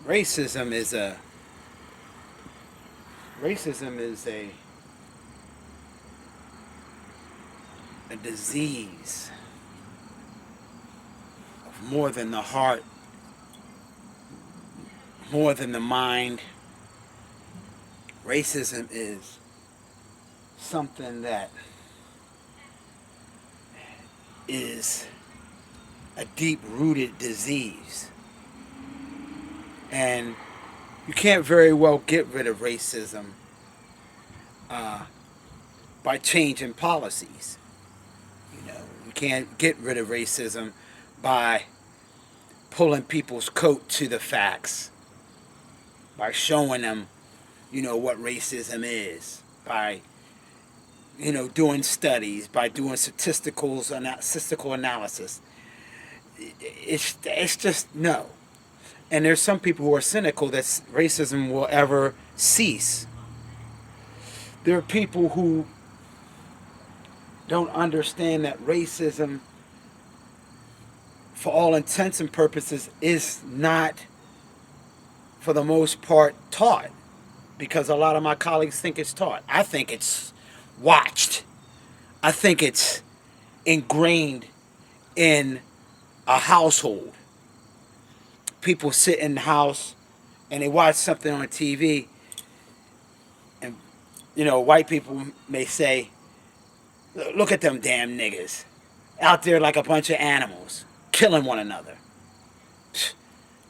racism is a racism is a disease of more than the heart, more than the mind. Racism is something that is a deep-rooted disease. And you can't very well get rid of racism uh, by changing policies. You can't get rid of racism by pulling people's coat to the facts, by showing them, what racism is, by, doing studies, by doing statistical analysis. It's just no. And there's some people who are cynical that racism will ever cease. There are people who don't understand that racism, for all intents and purposes, is not, for the most part, taught. Because a lot of my colleagues think it's taught. I think it's watched. I think it's ingrained in a household. People sit in the house and they watch something on TV, and white people may say, look at them damn niggas out there like a bunch of animals killing one another.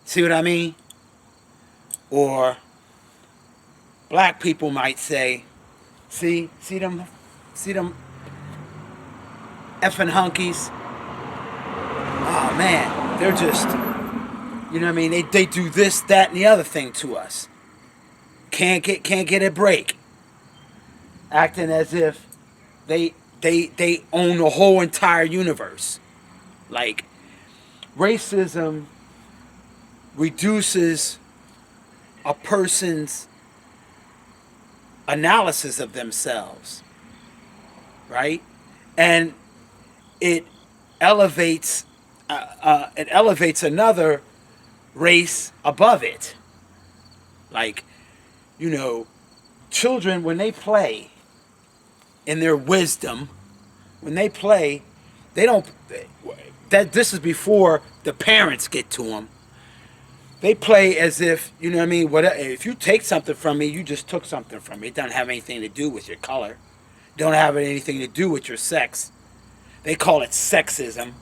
See what I mean? Or black people might say, see them effing hunkies. Oh man, they're just, they do this, that, and the other thing to us. Can't get a break. Acting as if they own the whole entire universe. Like, racism reduces a person's analysis of themselves, right? And it elevates another race above it. Like, children, when they play, in their wisdom, when they play, they don't. This is before the parents get to them. They play as if, whatever. If you take something from me, you just took something from me. It doesn't have anything to do with your color. It don't have anything to do with your sex. They call it sexism.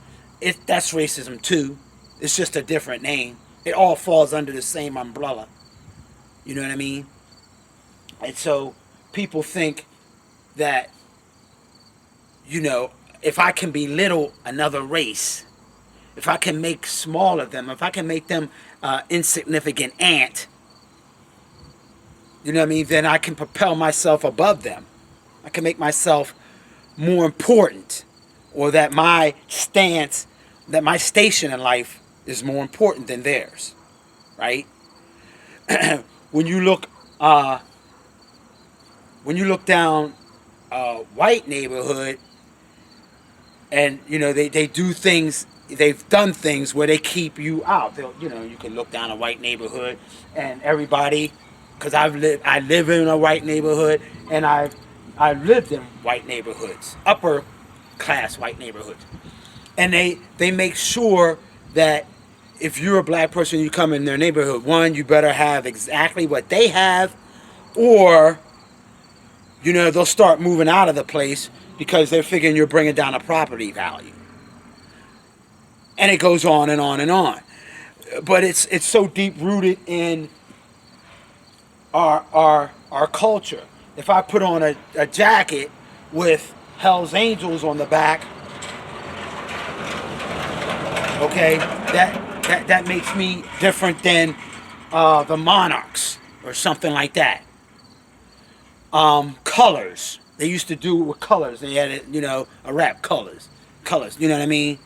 That's racism too. It's just a different name. It all falls under the same umbrella. You know what I mean? And so people think that, if I can belittle another race, if I can make small of them, if I can make them insignificant ant, then I can propel myself above them. I can make myself more important, or that my station in life is more important than theirs, right? When you look down a white neighborhood, and they do things. They've done things where they keep you out. You can look down a white neighborhood, and everybody, because I live in a white neighborhood, and I've lived in white neighborhoods, upper class white neighborhoods, and they make sure that if you're a black person, you come in their neighborhood, one, you better have exactly what they have, or they'll start moving out of the place because they're figuring you're bringing down a property value. And it goes on and on and on. But it's so deep rooted in our culture. If I put on a jacket with Hell's Angels on the back, okay, that makes me different than the Monarchs or something like that. Colors. They used to do it with colors. They had a rap, colors. You know what I mean?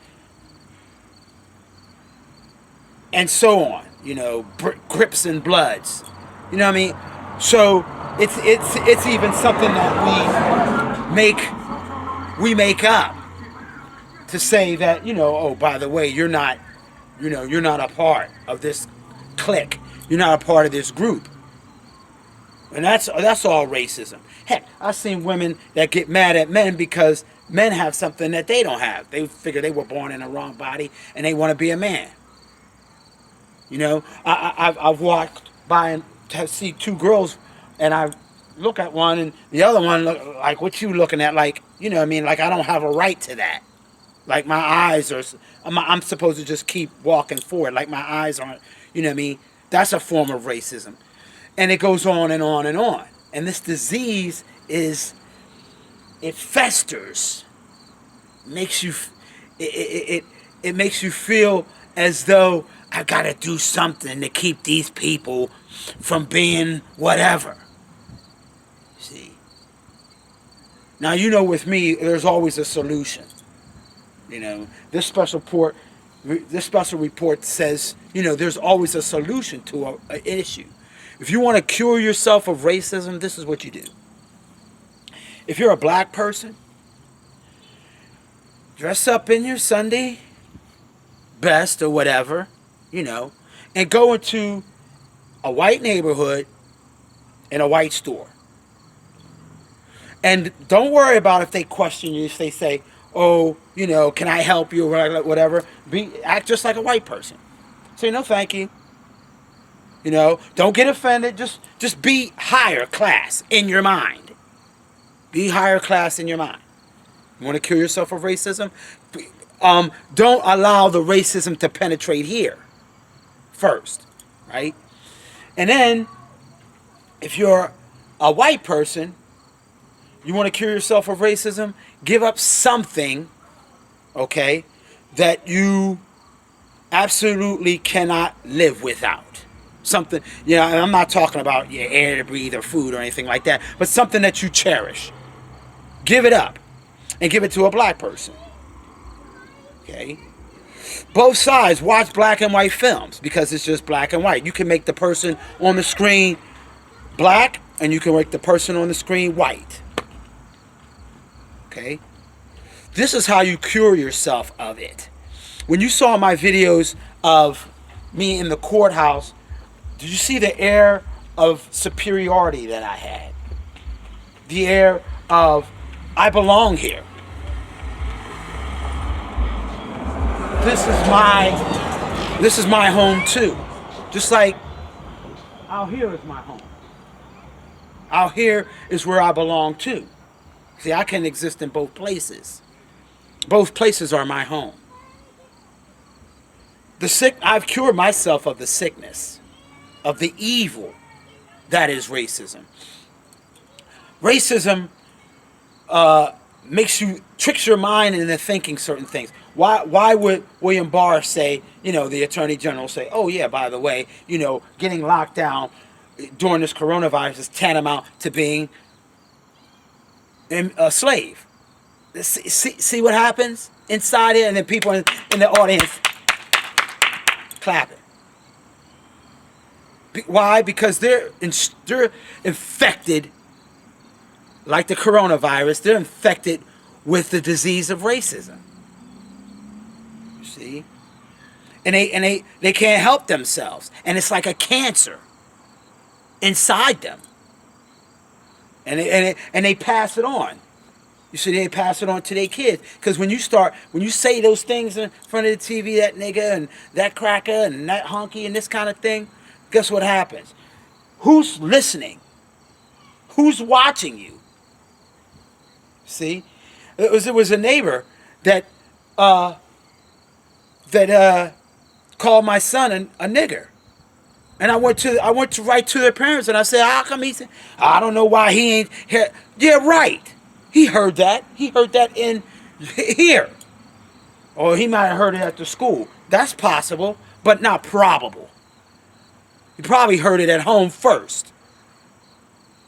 And so on. Grips and Bloods. You know what I mean? So it's even something that we make up to say that, oh, by the way, you're not a part of this clique. You're not a part of this group. And that's all racism. Heck, I've seen women that get mad at men because men have something that they don't have. They figure they were born in the wrong body and they want to be a man. You know, I've walked by and see two girls, and I look at one and the other one look like what you looking at, like, you know what I mean, like I don't have a right to that. Like my eyes are, I'm supposed to just keep walking forward. Like my eyes aren't, you know what I mean. That's a form of racism, and it goes on and on and on. And this disease it festers, makes you, it makes you feel as though I gotta do something to keep these people from being whatever. See. Now, you know, with me, there's always a solution. You know, this special report says, you know, there's always a solution to an issue. If you want to cure yourself of racism, this is what you do. If you're a black person, dress up in your Sunday best or whatever, you know, and go into a white neighborhood in a white store. And don't worry about if they question you, if they say, oh, you know, can I help you or whatever. Act just like a white person. Say, no, thank you. You know, don't get offended. Just be higher class in your mind. Be higher class in your mind. You want to cure yourself of racism? Don't allow the racism to penetrate here first, right? And then, if you're a white person, you want to cure yourself of racism, give up something, okay, that you absolutely cannot live without. Something, you know, and I'm not talking about your air to breathe or food or anything like that, but something that you cherish. Give it up and give it to a black person. Okay? Both sides watch black and white films because it's just black and white. You can make the person on the screen black and you can make the person on the screen white. Okay? This is how you cure yourself of it. When you saw my videos of me in the courthouse, did you see the air of superiority that I had? The air of, I belong here. This is my home too. Just like out here is my home. Out here is where I belong too. See, I can exist in both places. Both places are my home. I've cured myself of the sickness, of the evil that is racism. Racism tricks your mind into thinking certain things. Why would William Barr say, you know, the Attorney General say, oh yeah, by the way, you know, getting locked down during this coronavirus is tantamount to being a slave. See what happens inside here, and then people in the audience clapping. Why? Because they're infected, like the coronavirus. They're infected with the disease of racism. You see, and they can't help themselves, and it's like a cancer inside them, and they pass it on. You see, they pass it on to their kids. Because when you say those things in front of the TV, that nigga and that cracker and that honky and this kind of thing, guess what happens? Who's listening? Who's watching you? See, it was a neighbor that called my son a nigger, and I went to right to their parents, and I said, how come he said? I don't know why he ain't here. Yeah, right. He heard that. He heard that in here, or he might have heard it at the school. That's possible, but not probable. He probably heard it at home first.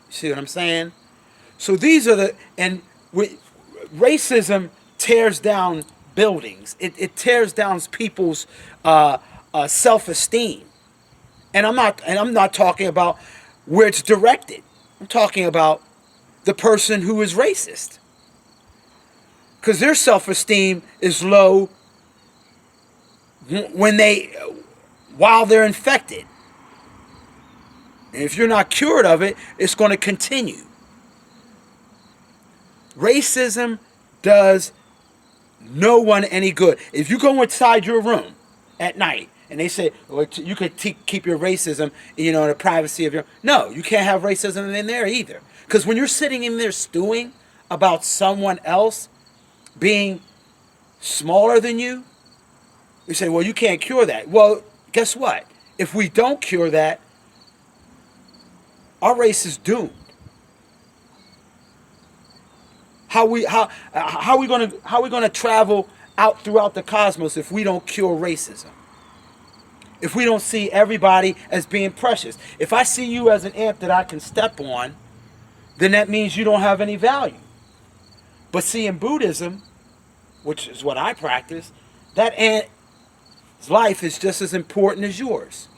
See what I'm saying? So these are racism tears down buildings. It tears down people's self-esteem. And I'm not talking about where it's directed. I'm talking about the person who is racist. Because their self-esteem is low while they're infected. And if you're not cured of it, it's going to continue. Racism does no one any good. If you go inside your room at night and they say, well, you could keep your racism, in the privacy of your... No, you can't have racism in there either. Because when you're sitting in there stewing about someone else being smaller than you, you say, well, you can't cure that. Well, guess what? If we don't cure that, our race is doomed. How we gonna travel out throughout the cosmos if we don't cure racism? If we don't see everybody as being precious? If I see you as an ant that I can step on, then that means you don't have any value. But see, in Buddhism, which is what I practice, that ant's life is just as important as yours.